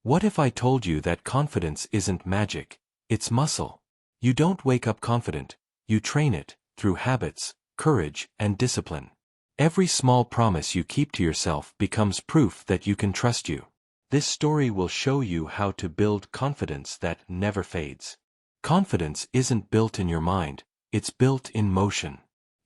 What if I told you that confidence isn't magic, it's muscle? You don't wake up confident, you train it, through habits, courage, and discipline. Every small promise you keep to yourself becomes proof that you can trust you. This story will show you how to build confidence that never fades. Confidence isn't built in your mind, it's built in motion.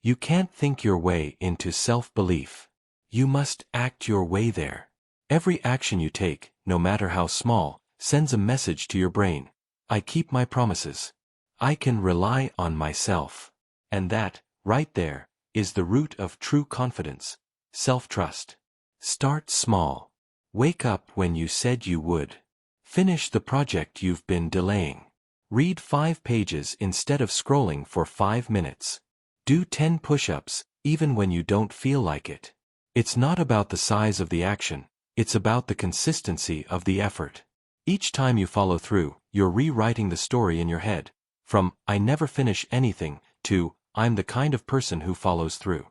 You can't think your way into self-belief. You must act your way there. Every action you take, no matter how small, sends a message to your brain. I keep my promises. I can rely on myself. And that, right there, is the root of true confidence, self-trust. Start small. Wake up when you said you would. Finish the project you've been delaying. Read 5 pages instead of scrolling for 5 minutes. Do 10 push-ups, even when you don't feel like it. It's not about the size of the action, it's about the consistency of the effort. Each time you follow through, you're rewriting the story in your head, from "I never finish anything" to "I'm the kind of person who follows through."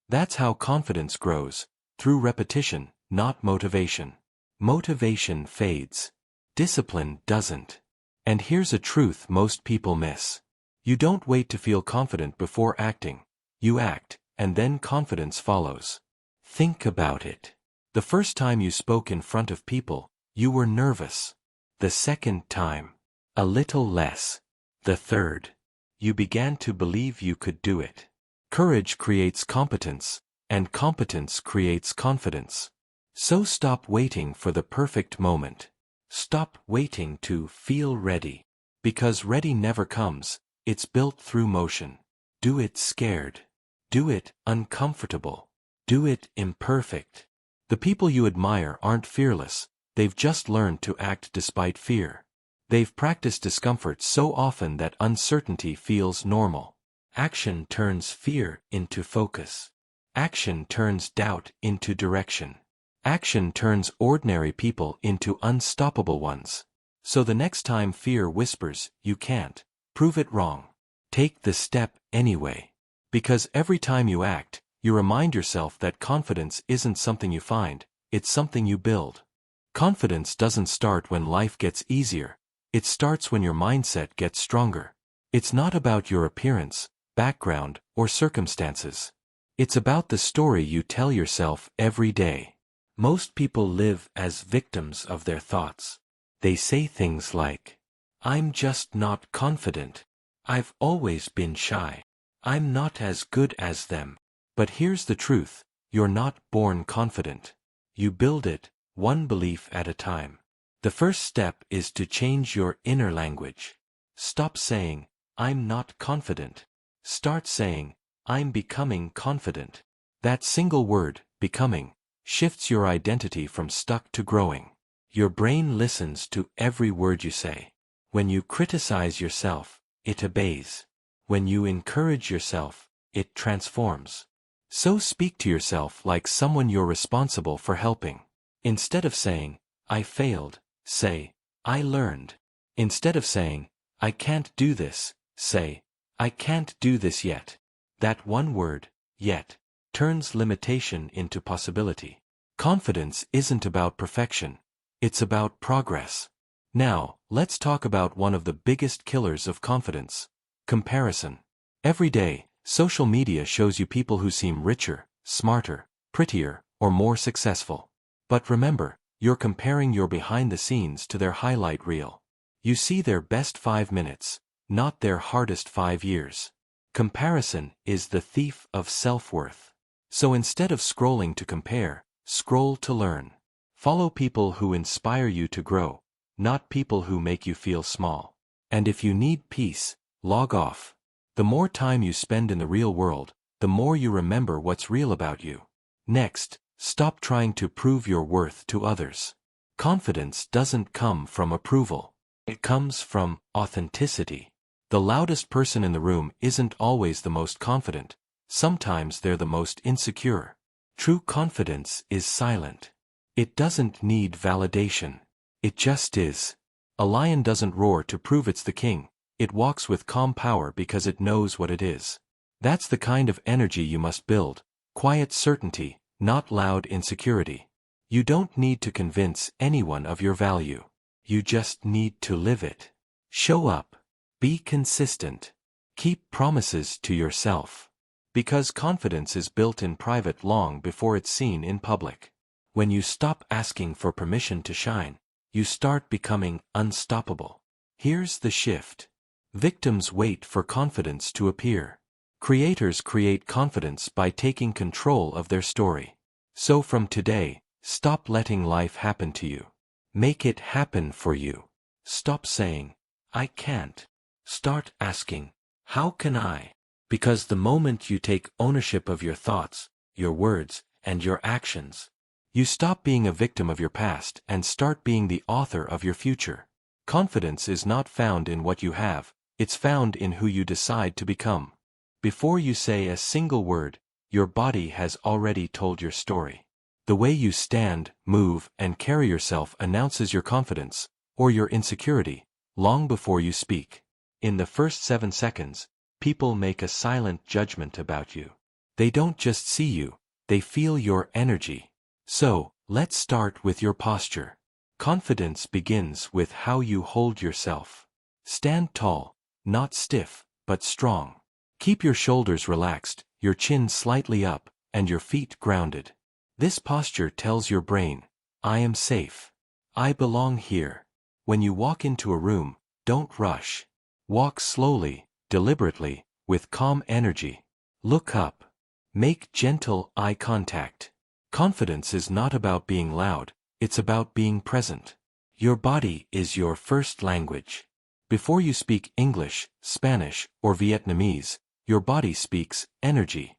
That's how confidence grows, through repetition, not motivation. Motivation fades. Discipline doesn't. And here's a truth most people miss. You don't wait to feel confident before acting. You act, and then confidence follows. Think about it. The first time you spoke in front of people, you were nervous. The second time, a little less. The third, you began to believe you could do it. Courage creates competence, and competence creates confidence. So stop waiting for the perfect moment. Stop waiting to feel ready. Because ready never comes, it's built through motion. Do it scared. Do it uncomfortable. Do it imperfect. The people you admire aren't fearless, they've just learned to act despite fear. They've practiced discomfort so often that uncertainty feels normal. Action turns fear into focus. Action turns doubt into direction. Action turns ordinary people into unstoppable ones. So the next time fear whispers, "You can't," prove it wrong. Take the step anyway. Because every time you act, you remind yourself that confidence isn't something you find, it's something you build. Confidence doesn't start when life gets easier, it starts when your mindset gets stronger. It's not about your appearance, background, or circumstances. It's about the story you tell yourself every day. Most people live as victims of their thoughts. They say things like, "I'm just not confident. I've always been shy. I'm not as good as them." But here's the truth, you're not born confident. You build it, one belief at a time. The first step is to change your inner language. Stop saying, "I'm not confident." Start saying, "I'm becoming confident." That single word, becoming, shifts your identity from stuck to growing. Your brain listens to every word you say. When you criticize yourself, it obeys. When you encourage yourself, it transforms. So speak to yourself like someone you're responsible for helping. Instead of saying, "I failed," say, "I learned." Instead of saying, "I can't do this," say, "I can't do this yet." That one word, yet, turns limitation into possibility. Confidence isn't about perfection, it's about progress. Now, let's talk about one of the biggest killers of confidence: comparison. Every day, social media shows you people who seem richer, smarter, prettier, or more successful. But remember, you're comparing your behind the scenes to their highlight reel. You see their best 5 minutes, not their hardest 5 years. Comparison is the thief of self-worth. So instead of scrolling to compare, scroll to learn. Follow people who inspire you to grow, not people who make you feel small. And if you need peace, log off. The more time you spend in the real world, the more you remember what's real about you. Next, stop trying to prove your worth to others. Confidence doesn't come from approval. It comes from authenticity. The loudest person in the room isn't always the most confident. Sometimes they're the most insecure. True confidence is silent. It doesn't need validation. It just is. A lion doesn't roar to prove it's the king. It walks with calm power because it knows what it is. That's the kind of energy you must build. Quiet certainty, not loud insecurity. You don't need to convince anyone of your value. You just need to live it. Show up. Be consistent. Keep promises to yourself. Because confidence is built in private long before it's seen in public. When you stop asking for permission to shine, you start becoming unstoppable. Here's the shift. Victims wait for confidence to appear. Creators create confidence by taking control of their story. So from today, stop letting life happen to you. Make it happen for you. Stop saying, I can't. Start asking, how can I? Because the moment you take ownership of your thoughts, your words, and your actions, you stop being a victim of your past and start being the author of your future. Confidence is not found in what you have, it's found in who you decide to become. Before you say a single word, your body has already told your story. The way you stand, move, and carry yourself announces your confidence, or your insecurity, long before you speak. In the first 7 seconds, people make a silent judgment about you. They don't just see you, they feel your energy. So, let's start with your posture. Confidence begins with how you hold yourself. Stand tall, not stiff, but strong. Keep your shoulders relaxed, your chin slightly up, and your feet grounded. This posture tells your brain, I am safe. I belong here. When you walk into a room, don't rush. Walk slowly, deliberately, with calm energy. Look up. Make gentle eye contact. Confidence is not about being loud, it's about being present. Your body is your first language. Before you speak English, Spanish, or Vietnamese, your body speaks energy.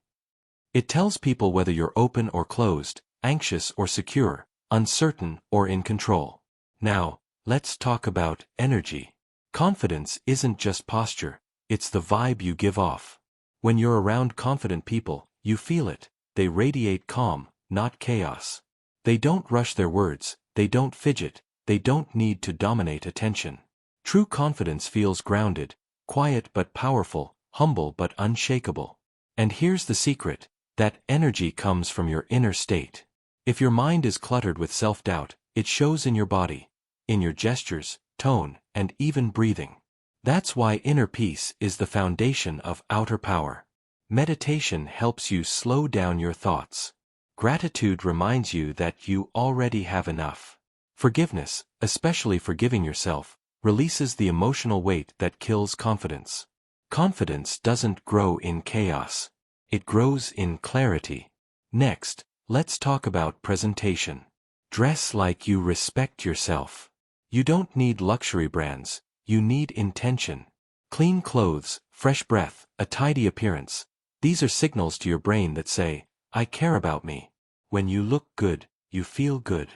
It tells people whether you're open or closed, anxious or secure, uncertain or in control. Now, let's talk about energy. Confidence isn't just posture, it's the vibe you give off. When you're around confident people, you feel it. They radiate calm, not chaos. They don't rush their words, they don't fidget, they don't need to dominate attention. True confidence feels grounded, quiet but powerful, humble but unshakable. And here's the secret, that energy comes from your inner state. If your mind is cluttered with self-doubt, it shows in your body, in your gestures, tone, and even breathing. That's why inner peace is the foundation of outer power. Meditation helps you slow down your thoughts. Gratitude reminds you that you already have enough. Forgiveness, especially forgiving yourself, releases the emotional weight that kills confidence. Confidence doesn't grow in chaos. It grows in clarity. Next, let's talk about presentation. Dress like you respect yourself. You don't need luxury brands, you need intention. Clean clothes, fresh breath, a tidy appearance. These are signals to your brain that say, I care about me. When you look good, you feel good.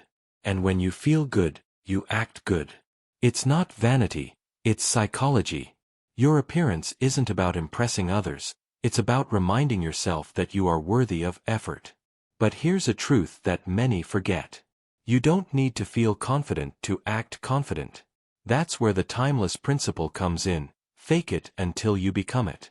And when you feel good, you act good. It's not vanity, it's psychology. Your appearance isn't about impressing others, it's about reminding yourself that you are worthy of effort. But here's a truth that many forget. You don't need to feel confident to act confident. That's where the timeless principle comes in, fake it until you become it.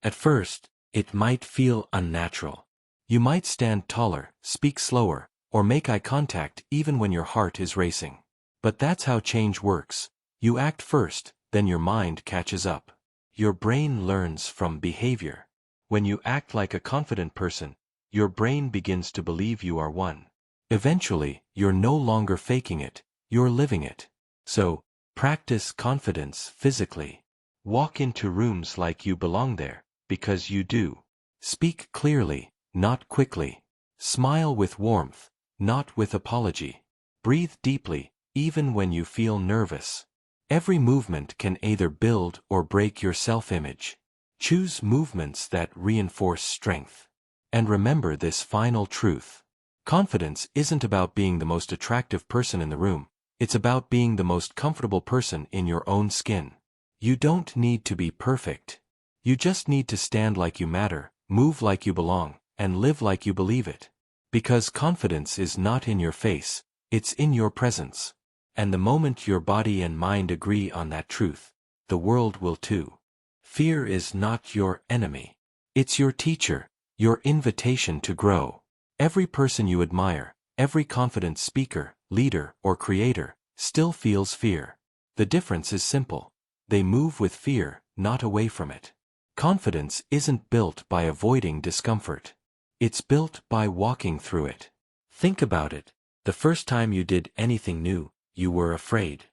At first, it might feel unnatural. You might stand taller, speak slower, or make eye contact even when your heart is racing. But that's how change works. You act first, then your mind catches up. Your brain learns from behavior. When you act like a confident person, your brain begins to believe you are one. Eventually, you're no longer faking it, you're living it. So, practice confidence physically. Walk into rooms like you belong there, because you do. Speak clearly, not quickly. Smile with warmth, not with apology. Breathe deeply, even when you feel nervous. Every movement can either build or break your self-image. Choose movements that reinforce strength. And remember this final truth. Confidence isn't about being the most attractive person in the room, it's about being the most comfortable person in your own skin. You don't need to be perfect. You just need to stand like you matter, move like you belong, and live like you believe it. Because confidence is not in your face, it's in your presence. And the moment your body and mind agree on that truth, the world will too. Fear is not your enemy. It's your teacher, your invitation to grow. Every person you admire, Every confident speaker, leader, or creator still feels fear. The difference is simple. They move with fear, not away from it. Confidence isn't built by avoiding discomfort. It's built by walking through it. Think about it. The first time you did anything new, you were afraid.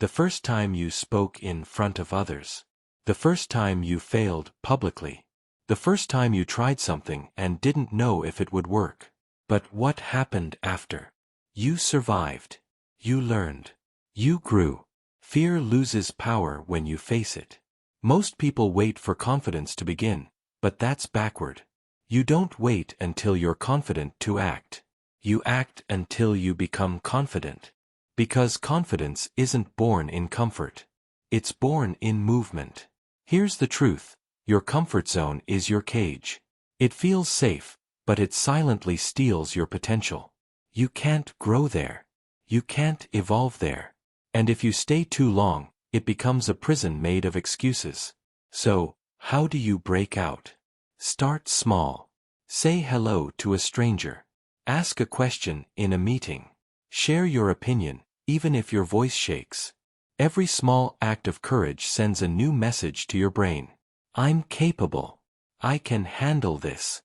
The first time you spoke in front of others. The first time you failed publicly. The first time you tried something and didn't know if it would work. But what happened after? You survived. You learned. You grew. Fear loses power when you face it. Most people wait for confidence to begin, but that's backward. You don't wait until you're confident to act. You act until you become confident. Because confidence isn't born in comfort. It's born in movement. Here's the truth. Your comfort zone is your cage. It feels safe, but it silently steals your potential. You can't grow there. You can't evolve there. And if you stay too long, it becomes a prison made of excuses. So, how do you break out? Start small. Say hello to a stranger. Ask a question in a meeting. Share your opinion, even if your voice shakes. Every small act of courage sends a new message to your brain. I'm capable. I can handle this.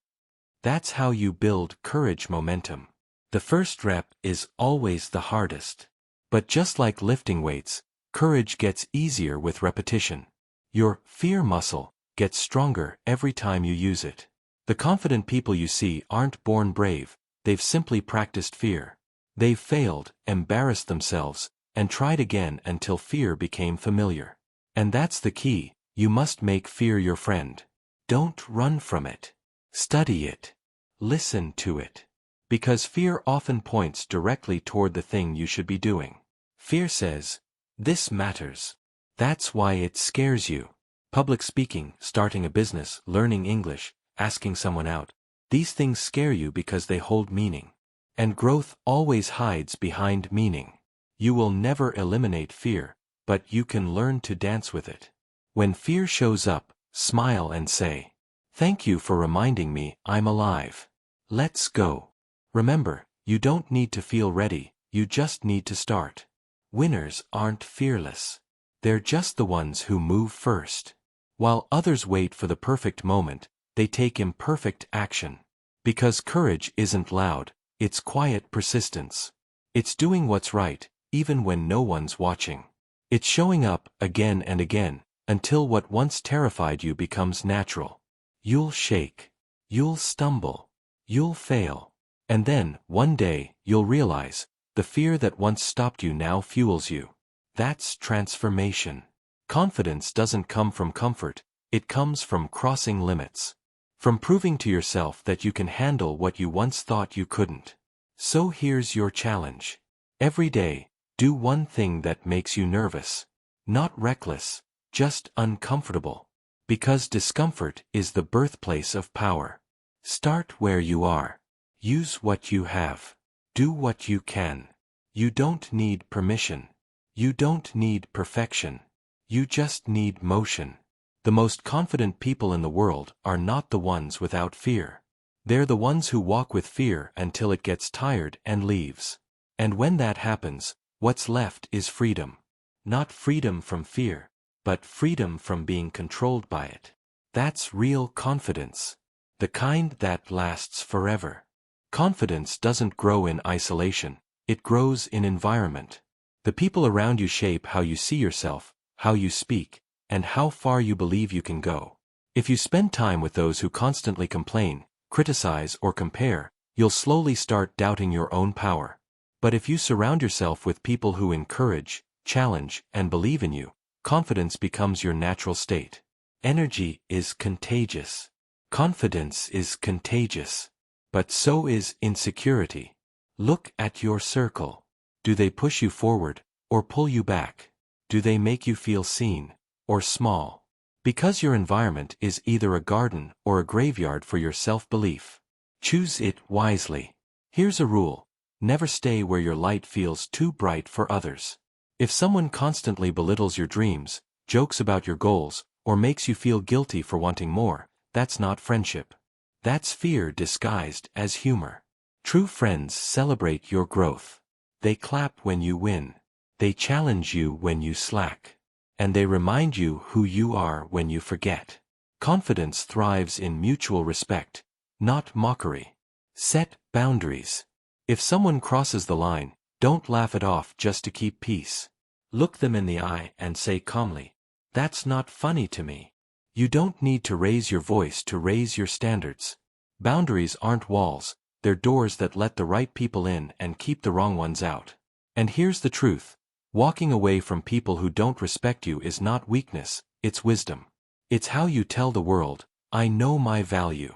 That's how you build courage momentum. The first rep is always the hardest. But just like lifting weights, courage gets easier with repetition. Your fear muscle gets stronger every time you use it. The confident people you see aren't born brave, they've simply practiced fear. They've failed, embarrassed themselves, and tried again until fear became familiar. And that's the key, you must make fear your friend. Don't run from it. Study it. Listen to it. Because fear often points directly toward the thing you should be doing. Fear says, this matters. That's why it scares you. Public speaking, starting a business, learning English, asking someone out. These things scare you because they hold meaning. And growth always hides behind meaning. You will never eliminate fear, but you can learn to dance with it. When fear shows up, smile and say, thank you for reminding me I'm alive. Let's go. Remember, you don't need to feel ready, you just need to start. Winners aren't fearless. They're just the ones who move first. While others wait for the perfect moment, they take imperfect action. Because courage isn't loud, it's quiet persistence. It's doing what's right, even when no one's watching. It's showing up again and again, until what once terrified you becomes natural. You'll shake. You'll stumble. You'll fail. And then, one day, you'll realize, the fear that once stopped you now fuels you. That's transformation. Confidence doesn't come from comfort, it comes from crossing limits. From proving to yourself that you can handle what you once thought you couldn't. So here's your challenge. Every day, do one thing that makes you nervous. Not reckless, just uncomfortable. Because discomfort is the birthplace of power. Start where you are. Use what you have. Do what you can. You don't need permission. You don't need perfection. You just need motion. The most confident people in the world are not the ones without fear. They're the ones who walk with fear until it gets tired and leaves. And when that happens, what's left is freedom. Not freedom from fear, but freedom from being controlled by it. That's real confidence. The kind that lasts forever. Confidence doesn't grow in isolation, it grows in environment. The people around you shape how you see yourself, how you speak, and how far you believe you can go. If you spend time with those who constantly complain, criticize, or compare, you'll slowly start doubting your own power. But if you surround yourself with people who encourage, challenge, and believe in you, confidence becomes your natural state. Energy is contagious. Confidence is contagious. But so is insecurity. Look at your circle. Do they push you forward, or pull you back? Do they make you feel seen, or small? Because your environment is either a garden or a graveyard for your self-belief. Choose it wisely. Here's a rule. Never stay where your light feels too bright for others. If someone constantly belittles your dreams, jokes about your goals, or makes you feel guilty for wanting more, that's not friendship. That's fear disguised as humor. True friends celebrate your growth. They clap when you win. They challenge you when you slack. And they remind you who you are when you forget. Confidence thrives in mutual respect, not mockery. Set boundaries. If someone crosses the line, don't laugh it off just to keep peace. Look them in the eye and say calmly, "That's not funny to me." You don't need to raise your voice to raise your standards. Boundaries aren't walls, they're doors that let the right people in and keep the wrong ones out. And here's the truth. Walking away from people who don't respect you is not weakness, it's wisdom. It's how you tell the world, "I know my value."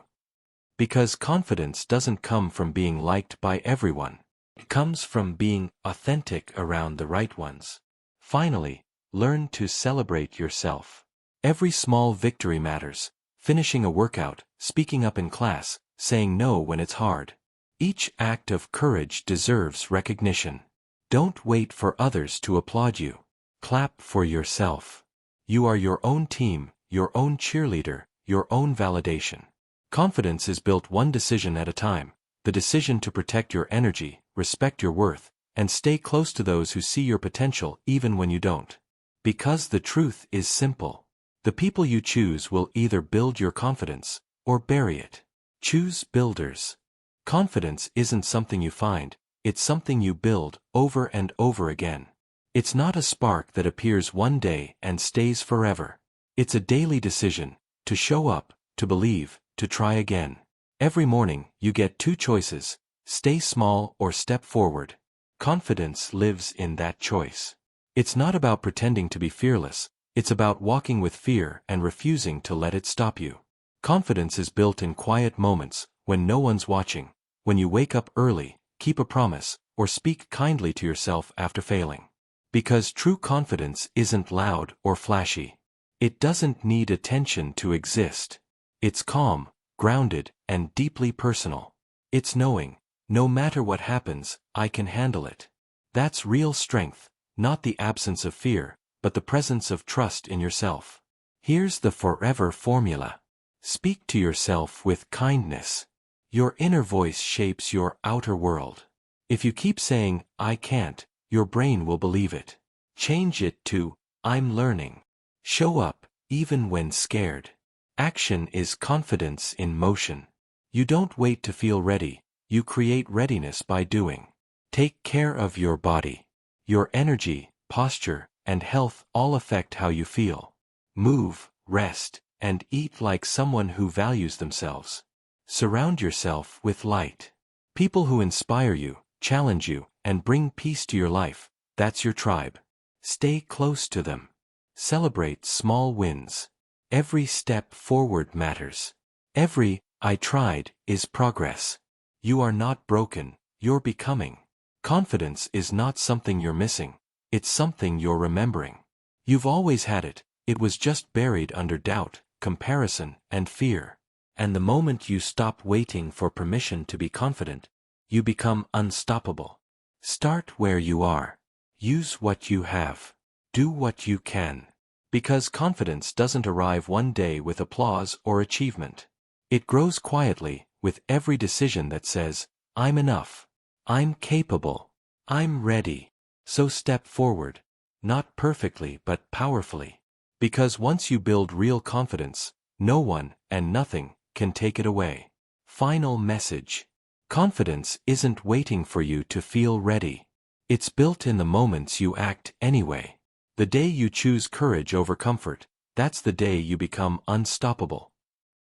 Because confidence doesn't come from being liked by everyone. It comes from being authentic around the right ones. Finally, learn to celebrate yourself. Every small victory matters. Finishing a workout, speaking up in class, saying no when it's hard. Each act of courage deserves recognition. Don't wait for others to applaud you. Clap for yourself. You are your own team, your own cheerleader, your own validation. Confidence is built one decision at a time, the decision to protect your energy, respect your worth, and stay close to those who see your potential even when you don't. Because the truth is simple. The people you choose will either build your confidence or bury it. Choose builders. Confidence isn't something you find, it's something you build over and over again. It's not a spark that appears one day and stays forever. It's a daily decision, to show up, to believe, to try again. Every morning, you get two choices, stay small or step forward. Confidence lives in that choice. It's not about pretending to be fearless, it's about walking with fear and refusing to let it stop you. Confidence is built in quiet moments, when no one's watching, when you wake up early, keep a promise, or speak kindly to yourself after failing. Because true confidence isn't loud or flashy. It doesn't need attention to exist. It's calm, grounded, and deeply personal. It's knowing, no matter what happens, I can handle it. That's real strength, not the absence of fear, but the presence of trust in yourself. Here's the forever formula. Speak to yourself with kindness. Your inner voice shapes your outer world. If you keep saying, "I can't," your brain will believe it. Change it to, "I'm learning." Show up, even when scared. Action is confidence in motion. You don't wait to feel ready, you create readiness by doing. Take care of your body. Your energy, posture, and health all affect how you feel. Move, rest, and eat like someone who values themselves. Surround yourself with light. People who inspire you, challenge you, and bring peace to your life, that's your tribe. Stay close to them. Celebrate small wins. Every step forward matters. Every, "I tried," is progress. You are not broken, you're becoming. Confidence is not something you're missing, it's something you're remembering. You've always had it, it was just buried under doubt, comparison, and fear. And the moment you stop waiting for permission to be confident, you become unstoppable. Start where you are. Use what you have. Do what you can. Because confidence doesn't arrive one day with applause or achievement. It grows quietly, with every decision that says, "I'm enough. I'm capable. I'm ready." So step forward. Not perfectly but powerfully. Because once you build real confidence, no one, and nothing, can take it away. Final message. Confidence isn't waiting for you to feel ready. It's built in the moments you act anyway. The day you choose courage over comfort, that's the day you become unstoppable.